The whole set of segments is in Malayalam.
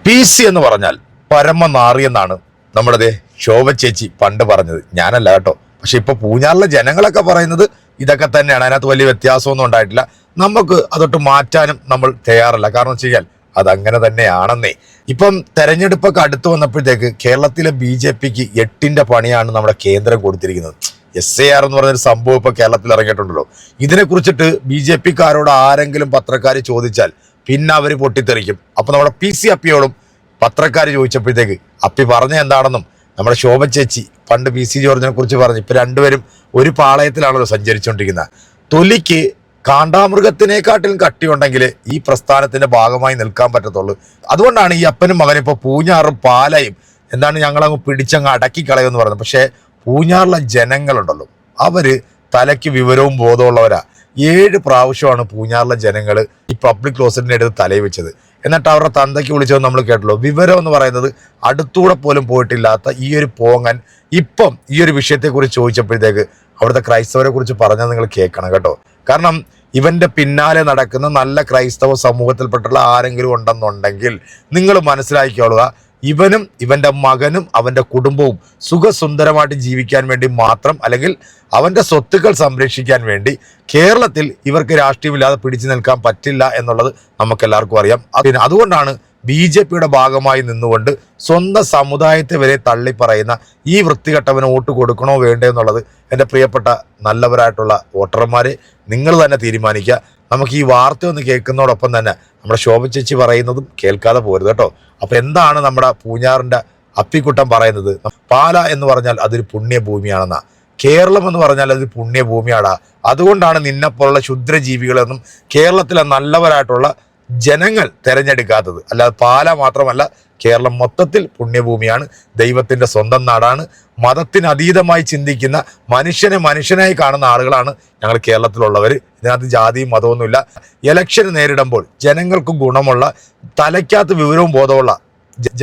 PC എന്ന് പറഞ്ഞാൽ പരമനാറി എന്നാണ് നമ്മുടെ ശോഭ ചേച്ചി പണ്ട് പറഞ്ഞത്. ഞാനല്ല കേട്ടോ. പക്ഷെ ഇപ്പൊ പൂഞ്ഞാറിലെ ജനങ്ങളൊക്കെ പറയുന്നത് ഇതൊക്കെ തന്നെയാണ്. അതിനകത്ത് വലിയ വ്യത്യാസമൊന്നും ഉണ്ടായിട്ടില്ല. നമുക്ക് അതൊട്ട് മാറ്റാനും നമ്മൾ തയ്യാറല്ല. കാരണം വെച്ച് കഴിഞ്ഞാൽ അതങ്ങനെ തന്നെയാണെന്നേ. ഇപ്പം തെരഞ്ഞെടുപ്പൊക്കെ അടുത്ത് വന്നപ്പോഴത്തേക്ക് കേരളത്തിലെ BJPക്ക് 8ന്റെ പണിയാണ് നമ്മുടെ കേന്ദ്രം കൊടുത്തിരിക്കുന്നത്. SAR എന്ന് പറഞ്ഞൊരു സംഭവം ഇപ്പൊ കേരളത്തിൽ ഇറങ്ങിയിട്ടുണ്ടല്ലോ. ഇതിനെ കുറിച്ചിട്ട് BJPക്കാരോട് ആരെങ്കിലും പത്രക്കാർ ചോദിച്ചാൽ പിന്നെ അവര് പൊട്ടിത്തെറിക്കും. അപ്പൊ നമ്മുടെ PC അപ്പിയോടും പത്രക്കാർ ചോദിച്ചപ്പോഴത്തേക്ക് അപ്പി പറഞ്ഞ എന്താണെന്നും നമ്മുടെ ശോഭ ചേച്ചി പണ്ട് PC ജോർജിനെ കുറിച്ച് പറഞ്ഞു. ഇപ്പൊ രണ്ടുപേരും ഒരു പാളയത്തിലാണല്ലോ സഞ്ചരിച്ചുകൊണ്ടിരിക്കുന്നത്. തൊലിക്ക് കാണ്ടാമൃഗത്തിനെക്കാട്ടിലും കട്ടിയുണ്ടെങ്കിൽ ഈ പ്രസ്ഥാനത്തിന്റെ ഭാഗമായി നിൽക്കാൻ പറ്റത്തുള്ളൂ. അതുകൊണ്ടാണ് ഈ അപ്പനും മകനും ഇപ്പൊ പൂഞ്ഞാറും പാലയും എന്താണ് ഞങ്ങളങ്ങ് പിടിച്ചങ്ങ് അടക്കി കളയുമെന്ന് പറയുന്നത്. പക്ഷെ പൂഞ്ഞാറിലെ ജനങ്ങളുണ്ടല്ലോ, അവര് തലയ്ക്ക് വിവരവും ബോധമുള്ളവരാ. 7 പ്രാവശ്യമാണ് പൂഞ്ഞാറിലെ ജനങ്ങൾ ഈ പബ്ലിക് ക്ലോസറ്റിന്റെ അടുത്ത് തലയിൽ വെച്ചത്. എന്നിട്ട് അവരുടെ തന്തയ്ക്ക് വിളിച്ചത് നമ്മൾ കേട്ടല്ലോ. വിവരം എന്ന് പറയുന്നത് അടുത്തൂടെ പോലും പോയിട്ടില്ലാത്ത ഈ ഒരു പോങ്ങൻ ഇപ്പം ഈ ഒരു വിഷയത്തെക്കുറിച്ച് ചോദിച്ചപ്പോഴത്തേക്ക് അവിടുത്തെ ക്രൈസ്തവരെ കുറിച്ച് പറഞ്ഞാൽ നിങ്ങൾ കേൾക്കണം കേട്ടോ. കാരണം ഇവന്റെ പിന്നാലെ നടക്കുന്ന നല്ല ക്രൈസ്തവ സമൂഹത്തിൽപ്പെട്ടുള്ള ആരെങ്കിലും ഉണ്ടെന്നുണ്ടെങ്കിൽ നിങ്ങൾ മനസ്സിലാക്കിക്കൊള്ളുക, ഇവനും ഇവന്റെ മകനും അവന്റെ കുടുംബവും സുഖസുന്ദരമായിട്ട് ജീവിക്കാൻ വേണ്ടി മാത്രം, അല്ലെങ്കിൽ അവന്റെ സ്വത്തുക്കൾ സംരക്ഷിക്കാൻ വേണ്ടി കേരളത്തിൽ ഇവർക്ക് രാഷ്ട്രീയമില്ലാതെ പിടിച്ചു നിൽക്കാൻ പറ്റില്ല എന്നുള്ളത് നമുക്കെല്ലാവർക്കും അറിയാം. അതുകൊണ്ടാണ് BJPയുടെ ഭാഗമായി നിന്നുകൊണ്ട് സ്വന്തം സമുദായത്തെ വരെ തള്ളി പറയുന്ന ഈ വൃത്തികെട്ടവന് വോട്ട് കൊടുക്കണോ വേണ്ടേ എന്നുള്ളത് എൻ്റെ പ്രിയപ്പെട്ട നല്ലവരായിട്ടുള്ള വോട്ടർമാരെ നിങ്ങൾ തന്നെ തീരുമാനിക്കുക. നമുക്ക് ഈ വാർത്ത ഒന്ന് കേൾക്കുന്നതോടൊപ്പം തന്നെ നമ്മുടെ ശോഭ ചേച്ചി പറയുന്നതും കേൾക്കാതെ പോരുത് കേട്ടോ. അപ്പൊ എന്താണ് നമ്മുടെ പൂഞ്ഞാറിന്റെ അപ്പിക്കുട്ടൻ പറയുന്നത്? പാല എന്ന് പറഞ്ഞാൽ അതൊരു പുണ്യഭൂമിയാണെന്നാ. കേരളം എന്ന് പറഞ്ഞാൽ അതൊരു പുണ്യഭൂമിയാടാ. അതുകൊണ്ടാണ് നിന്നെപ്പോലുള്ള ക്ഷുദ്രജീവികളെന്നും കേരളത്തിലെ നല്ലവരായിട്ടുള്ള ജനങ്ങൾ തെരഞ്ഞെടുക്കാത്തത്. അല്ലാതെ പാല മാത്രമല്ല, കേരളം മൊത്തത്തിൽ പുണ്യഭൂമിയാണ്, ദൈവത്തിന്റെ സ്വന്തം നാടാണ്. മതത്തിന് അതീതമായി ചിന്തിക്കുന്ന മനുഷ്യനെ മനുഷ്യനായി കാണുന്ന ആളുകളാണ് ഞങ്ങൾ കേരളത്തിലുള്ളവർ. ഇതിനകത്ത് ജാതിയും മതമൊന്നുമില്ല. ഇലക്ഷന് നേരിടുമ്പോൾ ജനങ്ങൾക്ക് ഗുണമുള്ള, തലയ്ക്കകത്ത് വിവരവും ബോധമുള്ള,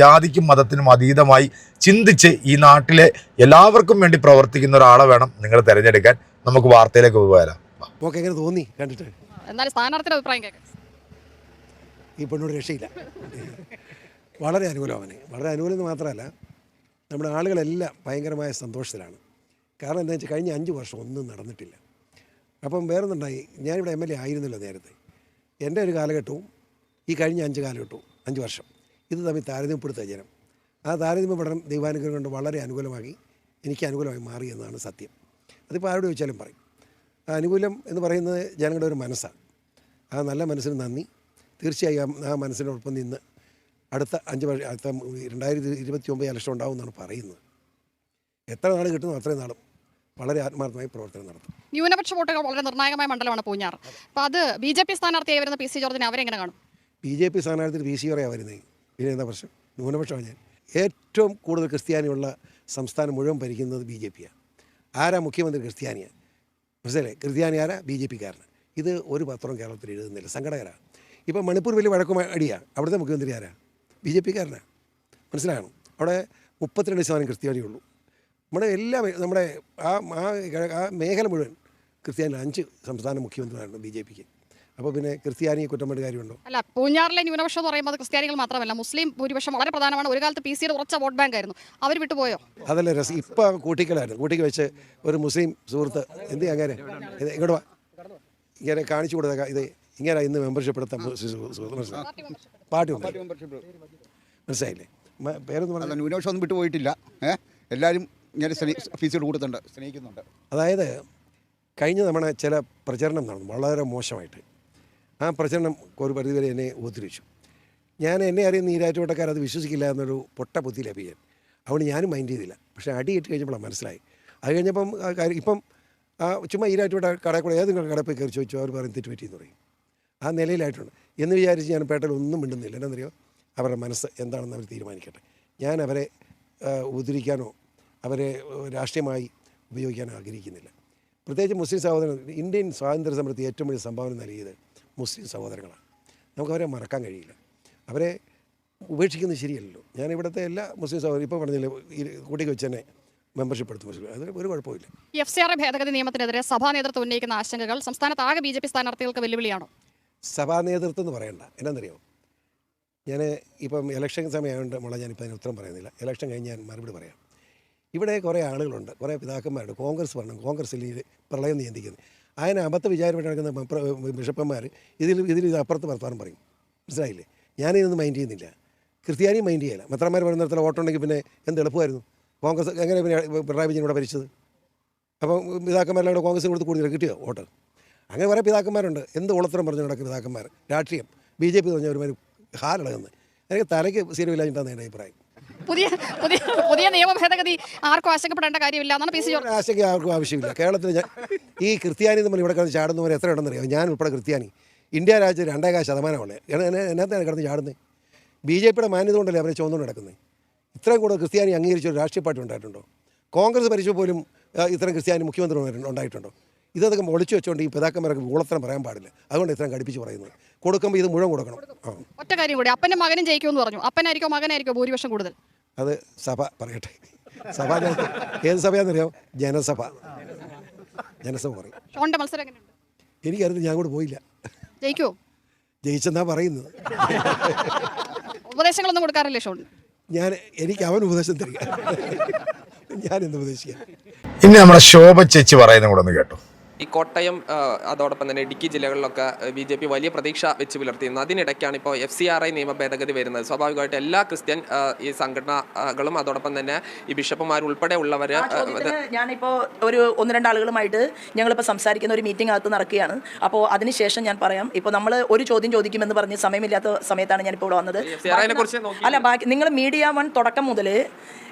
ജാതിക്കും മതത്തിനും അതീതമായി ചിന്തിച്ച് ഈ നാട്ടിലെ എല്ലാവർക്കും വേണ്ടി പ്രവർത്തിക്കുന്ന ഒരാളെ വേണം നിങ്ങൾ തിരഞ്ഞെടുക്കാൻ. നമുക്ക് വാർത്തയിലേക്ക് പോകാം. എങ്ങനെ തോന്നി കണ്ടിട്ട്? എന്നാലും സ്ഥാനാർത്ഥിയുടെ അഭിപ്രായം കേൾക്കാം. ഈ പെണ്ണോട് രക്ഷയില്ല. വളരെ അനുകൂലം അവന്. വളരെ അനുകൂലം എന്ന് മാത്രമല്ല, നമ്മുടെ ആളുകളെല്ലാം ഭയങ്കരമായ സന്തോഷത്തിലാണ്. കാരണം എന്താ വെച്ചാൽ കഴിഞ്ഞ 5 വർഷം ഒന്നും നടന്നിട്ടില്ല. അപ്പം വേറൊന്നുണ്ടായി, ഞാനിവിടെ MLA ആയിരുന്നല്ലോ നേരത്തെ. എൻ്റെ ഒരു കാലഘട്ടവും ഈ കഴിഞ്ഞ 5 വർഷം ഇത് തമ്മിൽ താരതമ്യപ്പെടുത്തുക ജനം. ആ താരതമ്യ പഠനം ദൈവാനുഗ്രഹം കൊണ്ട് വളരെ അനുകൂലമാക്കി, എനിക്ക് അനുകൂലമായി മാറി എന്നതാണ് സത്യം. അതിപ്പോൾ ആരോട് ചോദിച്ചാലും പറയും. ആ അനുകൂലം എന്ന് പറയുന്നത് ജനങ്ങളുടെ ഒരു മനസ്സാണ്. ആ നല്ല മനസ്സിന് നന്ദി. തീർച്ചയായും ആ മനസ്സിനോടൊപ്പം നിന്ന് അടുത്ത 5 വർഷം, അടുത്ത 2029 ഇലക്ഷൻ ഉണ്ടാവും എന്നാണ് പറയുന്നത്. എത്ര നാൾ കിട്ടുന്നു അത്രയും നാളും വളരെ ആത്മാർത്ഥമായി പ്രവർത്തനം നടത്തും. ന്യൂനപക്ഷ വോട്ടുകൾ വളരെ നിർണായകമായ മണ്ഡലമാണ് പൂഞ്ഞാർ. അപ്പോൾ അത് BJP സ്ഥാനാർത്ഥിയായി വരുന്ന PC ജോർജിനെ അവരെങ്ങനെ കാണും? BJP സ്ഥാനാർത്ഥി PC പറയാൻ വരുന്നത്. പിന്നെ എന്താ പ്രശ്നം? ന്യൂനപക്ഷമാണ് ഞാൻ. ഏറ്റവും കൂടുതൽ ക്രിസ്ത്യാനിയുള്ള സംസ്ഥാനം മുഴുവൻ ഭരിക്കുന്നത് BJPയാണ്. ആരാ മുഖ്യമന്ത്രി? ക്രിസ്ത്യാനിയാണ്. മനസ്സിലായി? ക്രിസ്ത്യാനി ആരാ? BJPക്കാരന്. ഇത് ഒരു പത്രം കേരളത്തിൽ എഴുതുന്നില്ല. സങ്കടകരമാണ്. ഇപ്പം മണിപ്പൂർ വലിയ വഴക്കും അടിയാണ്. അവിടുത്തെ മുഖ്യമന്ത്രി ആരാ? BJPക്കാരനാണ്. മനസ്സിലാകണം. അവിടെ 32% ക്രിസ്ത്യാനിയുള്ളൂ. നമ്മുടെ ആ മേഖല മുഴുവൻ ക്രിസ്ത്യാനി. 5 സംസ്ഥാന മുഖ്യമന്ത്രിമാരുണ്ട് BJPക്ക്. അപ്പോൾ പിന്നെ ക്രിസ്ത്യാനിയെ കുറ്റം പറഞ്ഞ കാര്യമുണ്ടോ? അല്ല, പൂഞ്ഞാറിലെ ന്യൂനപക്ഷം എന്ന് പറയുമ്പോൾ ക്രിസ്ത്യാനികൾ മാത്രമല്ല, മുസ്ലിം ഭൂരിപക്ഷം വളരെ പ്രധാനമാണ്. ഒരു കാലത്ത് PCയുടെ ഉറച്ച വോട്ട് ബാങ്ക് ആയിരുന്നു. അവർ വിട്ടുപോയോ? അതല്ല രസം. ഇപ്പം കൂട്ടിക്കലായിരുന്നു. കൂട്ടിക്ക് വെച്ച് ഒരു മുസ്ലിം സുഹൃത്ത് അങ്ങനെ ഇങ്ങോട്ട് ഇങ്ങനെ കാണിച്ചു കൊടുത്ത ഇത് ഇങ്ങനെ ഇന്ന് മെമ്പർഷിപ്പ് എടുത്ത പാർട്ടി മെമ്പർഷിപ്പ് മനസ്സിലായില്ലേ? പേരൊന്നും പറഞ്ഞാൽ ന്യൂനപക്ഷം ഒന്നും വിട്ടുപോയിട്ടില്ല. എല്ലാവരും ഇങ്ങനെ ഫീസുകൾ കൊടുത്തുണ്ട്, സ്നേഹിക്കുന്നുണ്ട്. അതായത് കഴിഞ്ഞ തവണ ചില പ്രചരണം നടന്നു വളരെ മോശമായിട്ട്. ആ പ്രചരണം ഒരു പരിധിവരെ എന്നെ ഉപദ്രവിച്ചു. എന്നെ അറിയുന്ന ഈരാറ്റുപേട്ടക്കാർ അത് വിശ്വസിക്കില്ല എന്നൊരു പൊട്ട ബുദ്ധി ലഭിക്കാൻ. അതുകൊണ്ട് ഞാനും മൈൻഡ് ചെയ്തില്ല. പക്ഷേ അടിയിട്ട് കഴിഞ്ഞപ്പോഴാണ് മനസ്സിലായി. അത് കഴിഞ്ഞപ്പം ഇപ്പം ചുമ്മാ ഈരാറ്റുപേട്ട കടയിൽ കൂടെ ഏതെങ്കിലും കടയിൽ പോയി കയറി ചോദിച്ചു, അവർ പറയും തെറ്റുപറ്റിയെന്ന് പറയും. ആ നിലയിലായിട്ടുണ്ട് എന്ന് വിചാരിച്ച് ഞാൻ പേട്ടയിൽ ഒന്നും മിണ്ടുന്നില്ല. എന്നറിയോ? അവരുടെ മനസ്സ് എന്താണെന്ന് അവർ തീരുമാനിക്കട്ടെ. ഞാൻ അവരെ ഉദ്ധരിക്കാനോ അവരെ രാഷ്ട്രീയമായി ഉപയോഗിക്കാനോ ആഗ്രഹിക്കുന്നില്ല. പ്രത്യേകിച്ച് മുസ്ലിം സഹോദരൻ. ഇന്ത്യൻ സ്വാതന്ത്ര്യ സമരത്തിൽ ഏറ്റവും വലിയ സംഭാവന നൽകിയത് മുസ്ലിം സഹോദരങ്ങളാണ്. നമുക്കവരെ മറക്കാൻ കഴിയില്ല. അവരെ ഉപേക്ഷിക്കുന്നത് ശരിയല്ലല്ലോ. ഞാൻ ഇവിടുത്തെ എല്ലാ മുസ്ലിം സഹോദരൻ ഇപ്പോൾ പറഞ്ഞില്ലേ, കൂട്ടിക്ക് വെച്ച് തന്നെ മെമ്പർഷിപ്പ് എടുത്തു. അത് ഒരു കുഴപ്പമില്ല. FCR ഭേദഗതി നിയമത്തിനെതിരെ സഭാ നേതൃത്വം ഉന്നയിക്കുന്ന ആശങ്കകൾ സംസ്ഥാനത്ത് ആകെ BJP സ്ഥാനാർത്ഥികൾക്ക് വെല്ലുവിളിയാണോ? സഭാ നേതൃത്വം എന്ന് പറയണ്ട. എന്നാന്നറിയോ? ഞാൻ ഇപ്പം ഇലക്ഷൻ സമയമായതുകൊണ്ട് ഞാനിപ്പോൾ അതിന് ഉത്തരം പറയുന്നില്ല. ഇലക്ഷൻ കഴിഞ്ഞ് ഞാൻ മറുപടി പറയാം. ഇവിടെ കുറേ ആളുകളുണ്ട്, കുറേ പിതാക്കന്മാരുണ്ട്. കോൺഗ്രസ് പറഞ്ഞു, കോൺഗ്രസ്സിൽ ഇത് പ്രളയം നിയന്ത്രിക്കുന്നത്. അതിന് അബദ്ധ വിചാരമായിട്ട് നടക്കുന്ന ബിഷപ്പന്മാർ ഇതിൽ അപ്പുറത്ത് വർത്തമാനം പറയും. മനസ്സിലായില്ലേ? ഞാനിതൊന്നും മൈൻഡ് ചെയ്യുന്നില്ല. ക്രിസ്ത്യാനി മൈൻഡ് ചെയ്യില്ല. മെത്രന്മാർ പറയുന്നിടത്തുള്ള വോട്ടുണ്ടെങ്കിൽ പിന്നെ എന്ത് എളുപ്പമായിരുന്നു. കോൺഗ്രസ് എങ്ങനെ പിന്നെ പിണറായി വിജയൻ ഇവിടെ ഭരിച്ചത്? അപ്പം പിതാക്കന്മാരെല്ലാം കൂടെ കോൺഗ്രസിന് കൊടുത്ത് കൂടുതൽ കിട്ടിയോ വോട്ട്? അങ്ങനെ കുറേ പിതാക്കന്മാരുണ്ട്. എന്ത് ഉളത്തരം പറഞ്ഞു നടക്കുന്ന പിതാക്കന്മാർ. രാഷ്ട്രീയം BJP പറഞ്ഞ ഒരുമാതിരി ഹാലിളകുന്നത്. എനിക്ക് തലയ്ക്ക് സ്ഥിരമില്ലാഞ്ഞിട്ടാണ് എൻ്റെ അഭിപ്രായം. പുതിയ പുതിയ പുതിയ നിയമ ഭേദഗതി ആർക്കും ആശങ്കപ്പെടേണ്ട കാര്യമില്ല എന്നാണ് PC ജോർജ്. ആശങ്ക ആർക്കും ആവശ്യമില്ല. കേരളത്തിൽ ഈ ക്രിസ്ത്യാനി നമ്മൾ ഇവിടെ കിടന്ന് ചാടുന്നവരെ എത്ര ഉണ്ടെന്നറിയാം. ഞാൻ ഉൾപ്പെടെ ക്രിസ്ത്യാനി. ഇന്ത്യ രാജ്യത്ത് 2.5% എന്നത്തെയാണ് കിടന്ന് ചാടുന്നത്. BJPയുടെ മാന്യത കൊണ്ടല്ലേ അവരെ ചുവന്നുകൊണ്ട് നടക്കുന്നത്. ഇത്രയും കൂടെ ക്രിസ്ത്യാനി അംഗീകരിച്ച ഒരു രാഷ്ട്രീയ പാർട്ടി ഉണ്ടായിട്ടുണ്ടോ? കോൺഗ്രസ് ഭരിച്ചു പോലും ഇത്രയും ക്രിസ്ത്യാനി മുഖ്യമന്ത്രി ഉണ്ടായിട്ടുണ്ടോ? ഇതൊക്കെ ഒളിച്ചു വെച്ചുകൊണ്ട് ഈ പിതാക്കന്മാരൊക്കെ ഊളത്തരം പറയാൻ പാടില്ല. അതുകൊണ്ട് ഇത്രയും കടുപ്പിച്ച് പറയുന്നത്. കൊടുക്കുമ്പോൾ ഇത് മുഴുവൻ കൊടുക്കണം. ഒറ്റ കാര്യം കൂടി, അപ്പനും മകനും ജയിക്കുമെന്ന് പറഞ്ഞു. അപ്പനായിരിക്കോ മകനായിരിക്കോ ഭൂരിപക്ഷം കൂടുതൽ? അത് സഭ പറയട്ടെ. സഭ ഏത് സഭയാണെന്നറിയാമോ? ജനസഭ പറയും. ഷോണിന്റെ മത്സരം എങ്ങനെയുണ്ട്? എനിക്കറിയില്ല, ഞാൻ കൂടെ പോയില്ല. ജയിക്കുമോ? ജയിച്ചെന്നാ പറയുന്നത്. ഉപദേശങ്ങളൊന്നും കൊടുക്കാറില്ലേ ഷോൺ? എനിക്ക് അവൻ ഉപദേശം തരിക, ഞാൻ എന്ത് ഉപദേശിക്കാം. ഇനി നമ്മുടെ ശോഭ ചേച്ചി പറയുന്നത് കൂടെ ഒന്ന് കേട്ടോ. ഈ കോട്ടയം അതോടൊപ്പം തന്നെ ഇടുക്കി ജില്ലകളിലൊക്കെ BJP വലിയ പ്രതീക്ഷ വെച്ച് പുലർത്തിയിരുന്നു. അതിനിടയ്ക്കാണ് ഇപ്പോൾ FCRI നിയമ ഭേദഗതി വരുന്നത്. സ്വാഭാവികമായിട്ട് എല്ലാ ക്രിസ്ത്യൻ ഈ സംഘടനകളും അതോടൊപ്പം തന്നെ ഈ ബിഷപ്പുമാർ ഉൾപ്പെടെ ഉള്ളവർ, ഞാനിപ്പോൾ ഒരു 1-2 ആളുകളുമായിട്ട് ഞങ്ങളിപ്പോൾ സംസാരിക്കുന്ന ഒരു മീറ്റിംഗ് അകത്ത് നടക്കുകയാണ്. അപ്പോൾ അതിനുശേഷം ഞാൻ പറയാം. ഇപ്പോൾ നമ്മൾ ഒരു ചോദ്യം ചോദിക്കുമെന്ന് പറഞ്ഞ് സമയമില്ലാത്ത സമയത്താണ് ഞാനിപ്പോൾ ഇവിടെ വന്നത്. അല്ല, ബാക്കി നിങ്ങൾ മീഡിയ 1 തുടക്കം മുതൽ,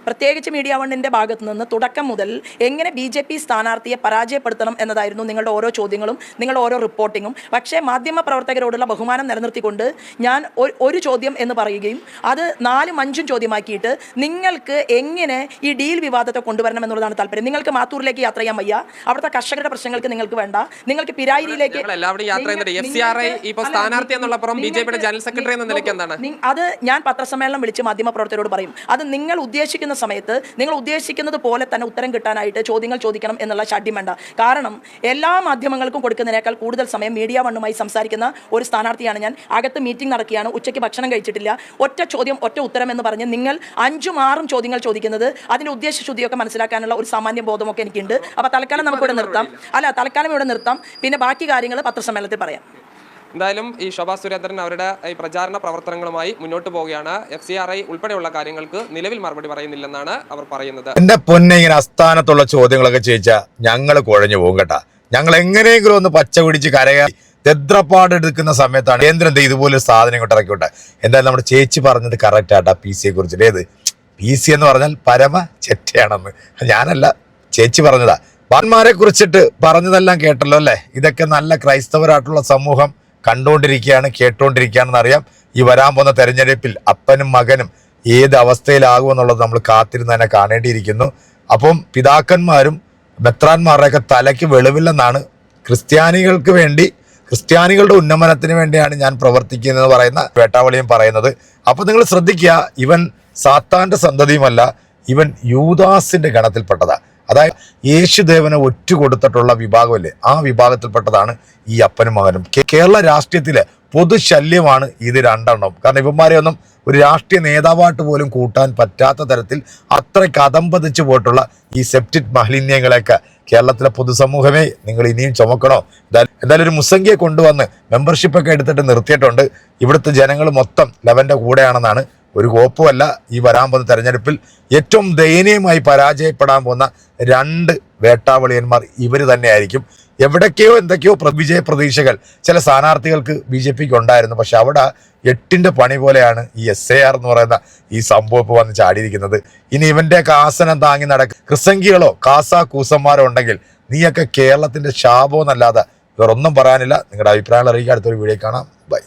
പ്രത്യേകിച്ച് മീഡിയ 1ന്റെ ഭാഗത്തു നിന്ന് തുടക്കം മുതൽ എങ്ങനെ BJP സ്ഥാനാർത്ഥിയെ പരാജയപ്പെടുത്തണം എന്നതായിരുന്നു നിങ്ങളുടെ ഓരോ ചോദ്യങ്ങളും നിങ്ങളുടെ ഓരോ റിപ്പോർട്ടിങ്ങും. പക്ഷേ മാധ്യമ പ്രവർത്തകരോടുള്ള ബഹുമാനം നിലനിർത്തിക്കൊണ്ട് ഞാൻ ഒരു ചോദ്യം എന്ന് പറയുകയും അത് 4-5 ചോദ്യമാക്കിയിട്ട് നിങ്ങൾക്ക് എങ്ങനെ ഈ ഡീൽ വിവാദത്തെ കൊണ്ടുവരണം എന്നുള്ളതാണ് താല്പര്യം. നിങ്ങൾക്ക് മാത്തൂരിലേക്ക് യാത്ര ചെയ്യാൻ വയ്യ, അവിടുത്തെ കർഷകരുടെ പ്രശ്നങ്ങൾക്ക് നിങ്ങൾക്ക് വേണ്ട, നിങ്ങൾക്ക് പിരായിരിയിലേക്ക് അത് ഞാൻ പത്രസമ്മേളനം വിളിച്ച് മാധ്യമ പ്രവർത്തകരോട് പറയും. അത് നിങ്ങൾ ഉദ്ദേശിക്കുന്ന സമയത്ത് നിങ്ങൾ ഉദ്ദേശിക്കുന്നത് പോലെ തന്നെ ഉത്തരം കിട്ടാനായിട്ട് ചോദ്യങ്ങൾ ചോദിക്കണം എന്നുള്ള ഷാഠ്യം വേണ്ട. കാരണം എല്ലാ മാധ്യമങ്ങൾക്കും കൊടുക്കുന്നതിനേക്കാൾ കൂടുതൽ സമയം മീഡിയ 1മായി സംസാരിക്കുന്ന ഒരു സ്ഥാനാർത്ഥിയാണ് ഞാൻ. അകത്ത് മീറ്റിംഗ് നടക്കുകയാണ്, ഉച്ചയ്ക്ക് ഭക്ഷണം കഴിച്ചിട്ടില്ല, ഒറ്റ ചോദ്യം ഒറ്റ ഉത്തരം എന്ന് പറഞ്ഞ് നിങ്ങൾ 5-6 ചോദ്യങ്ങൾ ചോദിക്കുന്നത് അതിന്റെ ഉദ്ദേശശുദ്ധിയൊക്കെ മനസ്സിലാക്കാനുള്ള ഒരു സാമാന്യ ബോധമൊക്കെ എനിക്കുണ്ട്. അപ്പോൾ തൽക്കാലം നമുക്കിവിടെ നിർത്താം. തൽക്കാലം ഇവിടെ നിർത്താം. പിന്നെ ബാക്കി കാര്യങ്ങൾ പത്രസമ്മേളനത്തിൽ പറയാം. എന്തായാലും ഈ ശോഭാ സുരേന്ദ്രൻ അവരുടെ ഈ പ്രചാരണ പ്രവർത്തനങ്ങളുമായി മുന്നോട്ട് പോവുകയാണ്. FCRI ഉൾപ്പെടെയുള്ള കാര്യങ്ങൾക്ക് നിലവിൽ മറുപടി പറയുന്നില്ലെന്നാണ് അവർ പറയുന്നത്. എന്റെ പൊന്നെ, ഇങ്ങനെ അസ്ഥാനത്തുള്ള ചോദ്യങ്ങളൊക്കെ ചോദിച്ചാൽ ഞങ്ങൾ കുഴഞ്ഞു പോകും കേട്ടാ. ഞങ്ങൾ എങ്ങനെയെങ്കിലും ഒന്ന് പച്ച പിടിച്ച് കരയാൻ തെദ്രപ്പാട് എടുക്കുന്ന സമയത്താണ് കേന്ദ്രം ഇതുപോലൊരു സാധനം ഇങ്ങോട്ട് ഇറക്കിവിട്ടെ. എന്തായാലും നമ്മുടെ ചേച്ചി പറഞ്ഞത് കറക്റ്റ് ആട്ടാ. PC കുറിച്ചിട്ട് ഏത് PC എന്ന് പറഞ്ഞാൽ പരമ ചെറ്റയാണെന്ന് ഞാനല്ല, ചേച്ചി പറഞ്ഞതാ. വാന്മാരെ കുറിച്ചിട്ട് പറഞ്ഞതെല്ലാം കേട്ടല്ലോ അല്ലേ? ഇതൊക്കെ നല്ല ക്രൈസ്തവരായിട്ടുള്ള സമൂഹം കണ്ടുകൊണ്ടിരിക്കുകയാണ്, കേട്ടുകൊണ്ടിരിക്കുകയാണെന്ന് അറിയാം. ഈ വരാൻ പോകുന്ന തെരഞ്ഞെടുപ്പിൽ അപ്പനും മകനും ഏത് അവസ്ഥയിലാകുമെന്നുള്ളത് നമ്മൾ കാത്തിരുന്ന് തന്നെ കാണേണ്ടിയിരിക്കുന്നു. അപ്പം പിതാക്കന്മാരും മെത്രാന്മാരുടെയൊക്കെ തലയ്ക്ക് വെളിവില്ലെന്നാണ് ക്രിസ്ത്യാനികൾക്ക് വേണ്ടി, ക്രിസ്ത്യാനികളുടെ ഉന്നമനത്തിന് വേണ്ടിയാണ് ഞാൻ പ്രവർത്തിക്കുന്നത് പറയുന്ന വേട്ടാവളിയും പറയുന്നത്. അപ്പം നിങ്ങൾ ശ്രദ്ധിക്കുക, ഇവൻ സാത്താന്റെ സന്തതിയുമല്ല, ഇവൻ യൂദാസിന്റെ ഗണത്തിൽപ്പെട്ടതാ. അതായത് യേശുദേവനെ ഒറ്റുകൊടുത്തിട്ടുള്ള വിഭാഗമല്ലേ, ആ വിഭാഗത്തിൽപ്പെട്ടതാണ് ഈ അപ്പനും മകനും. കേരള രാഷ്ട്രീയത്തിലെ പൊതുശല്യമാണ് ഇത് രണ്ടെണ്ണം. കാരണം ഇവന്മാരെ ഒന്നും ഒരു രാഷ്ട്രീയ നേതാവായിട്ട് പോലും കൂട്ടാൻ പറ്റാത്ത തരത്തിൽ അത്രയ്ക്ക് അതമ്പതിച്ചു പോയിട്ടുള്ള ഈ സെപ്റ്റിക് മാലിന്യങ്ങളെയൊക്കെ കേരളത്തിലെ പൊതുസമൂഹമേ നിങ്ങൾ ഇനിയും ചുമക്കണോ? എന്തായാലും ഒരു മുസംഗിയെ കൊണ്ടുവന്ന് മെമ്പർഷിപ്പൊക്കെ എടുത്തിട്ട് നിർത്തിയിട്ടുണ്ട്. ഇവിടുത്തെ ജനങ്ങൾ മൊത്തം ലവന്റെ കൂടെയാണെന്നാണ്. ഒരു കോപ്പുമല്ല. ഈ വരാൻ പോകുന്ന തെരഞ്ഞെടുപ്പിൽ ഏറ്റവും ദയനീയമായി പരാജയപ്പെടാൻ പോകുന്ന 2 വേട്ടാവളിയന്മാർ ഇവർ തന്നെയായിരിക്കും. എവിടേക്കോ എന്തൊക്കെയോ വിജയ പ്രതീക്ഷകൾ ചില സ്ഥാനാർത്ഥികൾക്ക് BJPക്ക് ഉണ്ടായിരുന്നു. പക്ഷെ അവിടെ 8ന്റെ പണി പോലെയാണ് ഈ SAR എന്ന് പറയുന്ന ഈ സംഭവം ഇപ്പോൾ വന്ന് ചാടിയിരിക്കുന്നത്. ഇനി ഇവന്റെയൊക്കെ ആസനം താങ്ങി ക്രിസംഗികളോ കൂസന്മാരോ ഉണ്ടെങ്കിൽ നീയൊക്കെ കേരളത്തിന്റെ ശാപമെന്നല്ലാതെ വേറൊന്നും പറയാനില്ല. നിങ്ങളുടെ അഭിപ്രായങ്ങൾ അറിയിക്കാൻ അടുത്തൊരു വീഡിയോ കാണാം. ബൈ.